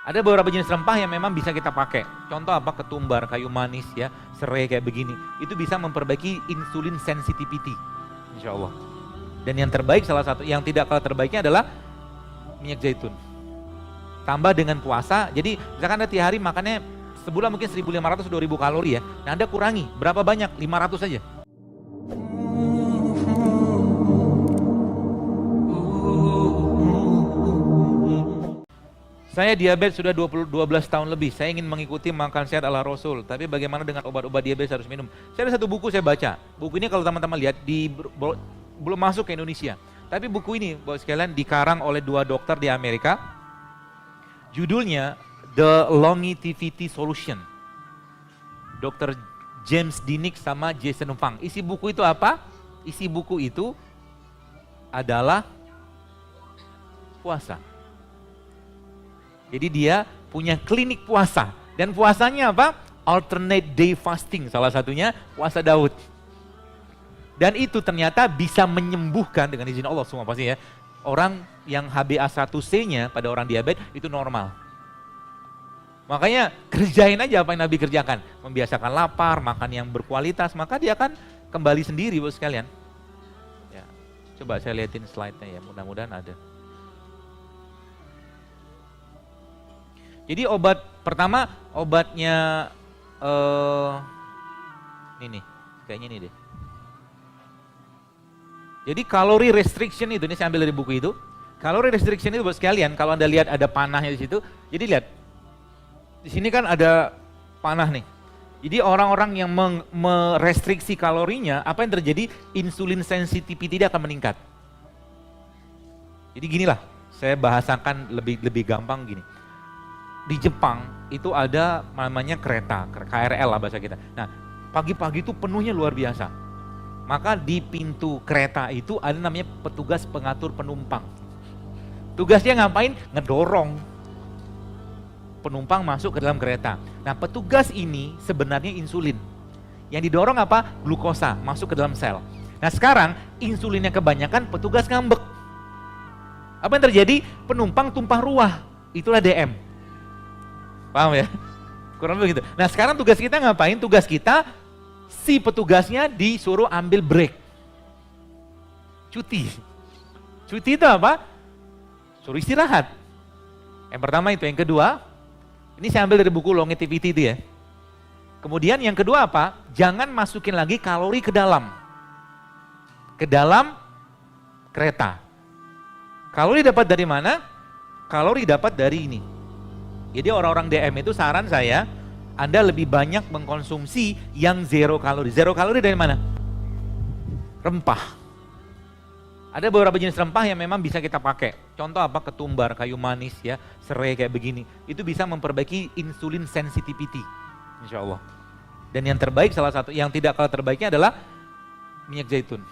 Ada beberapa jenis rempah yang memang bisa kita pakai. Contoh apa? Ketumbar, kayu manis ya, serai kayak begini. Itu bisa memperbaiki insulin sensitivity, insya Allah. Dan yang terbaik salah satu, yang tidak kalah terbaiknya adalah minyak zaitun. Tambah dengan puasa, jadi misalkan Anda tiap hari makannya sebulan mungkin 1.500-2.000 kalori ya. Nah Anda kurangi, berapa banyak? 500 saja. Saya diabetes sudah 12 tahun lebih, saya ingin mengikuti makan sehat ala Rasul, tapi bagaimana dengan obat-obat diabetes harus minum? Saya ada satu buku saya baca, buku ini kalau teman-teman lihat, belum masuk ke Indonesia. Tapi buku ini, Bapak sekalian, dikarang oleh 2 dokter di Amerika, judulnya The Longevity Solution. Dr. James Dinnick sama Jason Fung. Isi buku itu apa? Isi buku itu adalah puasa. Jadi dia punya klinik puasa. Dan puasanya apa? Alternate day fasting, salah satunya puasa Daud. Dan itu ternyata bisa menyembuhkan dengan izin Allah semua pasti ya. Orang yang HbA1c-nya pada orang diabetes itu normal. Makanya kerjain aja apa yang Nabi kerjakan. Membiasakan lapar, makan yang berkualitas, maka dia akan kembali sendiri Bapak sekalian. Ya, coba saya liatin slide-nya ya, mudah-mudahan ada. Jadi obat pertama, obatnya ini nih, kayaknya ini deh. Jadi kalori restriction itu, ini saya ambil dari buku itu. Kalori restriction itu buat sekalian, kalau Anda lihat ada panahnya di situ. Jadi lihat, di sini kan ada panah nih. Jadi orang-orang yang merestriksi kalorinya, apa yang terjadi? Insulin sensitivity dia akan meningkat. Jadi ginilah, saya bahasakan lebih gampang gini. Di Jepang itu ada namanya kereta, KRL lah bahasa kita. Nah, pagi-pagi itu penuhnya luar biasa. Maka di pintu kereta itu ada namanya petugas pengatur penumpang. Tugasnya ngapain? Ngedorong penumpang masuk ke dalam kereta. Nah, petugas ini sebenarnya insulin. Yang didorong apa? Glukosa masuk ke dalam sel. Nah, sekarang insulinnya kebanyakan, petugas ngambek. Apa yang terjadi? Penumpang tumpah ruah. Itulah DM. Paham ya? Kurang lebih gitu. Nah sekarang tugas kita ngapain? Tugas kita, si petugasnya disuruh ambil break. Cuti. Cuti itu apa? Suruh istirahat. Yang pertama itu. Yang kedua, ini saya ambil dari buku Longevity itu ya. Kemudian yang kedua apa? Jangan masukin lagi kalori ke dalam. Ke dalam kereta. Kalori dapat dari mana? Kalori dapat dari ini. Jadi orang-orang DM itu saran saya, Anda lebih banyak mengkonsumsi yang zero kalori. Zero kalori dari mana? Rempah. Ada beberapa jenis rempah yang memang bisa kita pakai. Contoh apa? Ketumbar, kayu manis ya, serai kayak begini. Itu bisa memperbaiki insulin sensitivity, insya Allah. Dan yang terbaik salah satu, yang tidak kalah terbaiknya adalah minyak zaitun.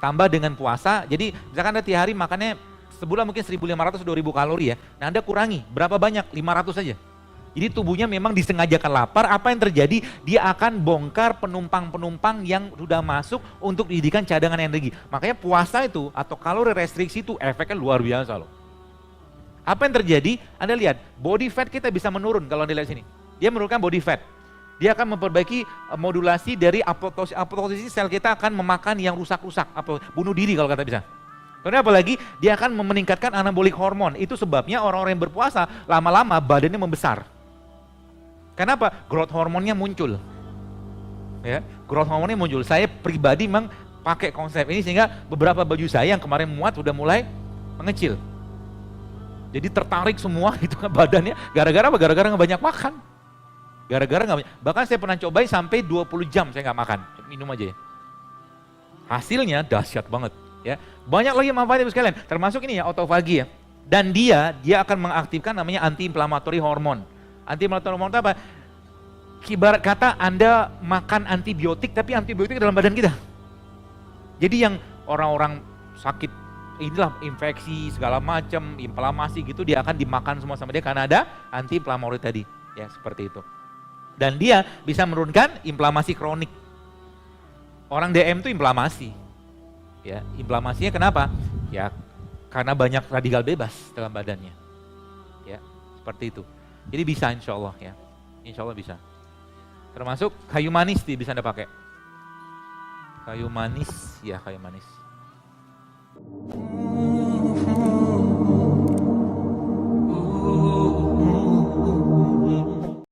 Tambah dengan puasa, jadi misalkan Anda tiap hari makannya sebulan mungkin 1.500-2.000 kalori ya. Nah Anda kurangi, berapa banyak? 500 saja. Jadi tubuhnya memang disengajakan lapar, apa yang terjadi? Dia akan bongkar penumpang-penumpang yang sudah masuk untuk dijadikan cadangan energi. Makanya puasa itu atau kalori restriksi itu efeknya luar biasa loh. Apa yang terjadi? Anda lihat, body fat kita bisa menurun kalau Anda lihat sini. Dia menurunkan body fat. Dia akan memperbaiki modulasi dari apoptosis. Apoptosis sel kita akan memakan yang rusak-rusak, bunuh diri kalau kata bisa. Karena apalagi dia akan meningkatkan anabolik hormon. Itu sebabnya orang-orang yang berpuasa lama-lama badannya membesar. Kenapa? Growth hormonnya muncul. Ya, growth hormonnya muncul. Saya pribadi memang pakai konsep ini sehingga beberapa baju saya yang kemarin muat sudah mulai mengecil. Jadi tertarik semua itu kan badannya gara-gara apa? Gara-gara nggak banyak makan. Gara-gara nggak banyak. Bahkan saya pernah cobain sampai 20 jam saya nggak makan, minum aja ya. Hasilnya dahsyat banget. Ya, banyak lagi manfaatnya sekalian, termasuk ini ya autofagi ya. Dan dia akan mengaktifkan namanya anti-inflammatory hormon. Anti-inflammatory hormon itu apa? Ibarat kata Anda makan antibiotik tapi antibiotik dalam badan kita. Jadi yang orang-orang sakit inilah infeksi segala macam, inflamasi gitu dia akan dimakan semua sama dia karena ada anti-inflammatory tadi. Ya, seperti itu. Dan dia bisa menurunkan inflamasi kronik. Orang DM itu inflamasi. Ya, inflamasinya kenapa? Ya, karena banyak radikal bebas dalam badannya. Ya, Seperti itu. Jadi bisa insya Allah ya. Insya Allah bisa. Termasuk kayu manis bisa Anda pakai. Kayu manis, ya kayu manis.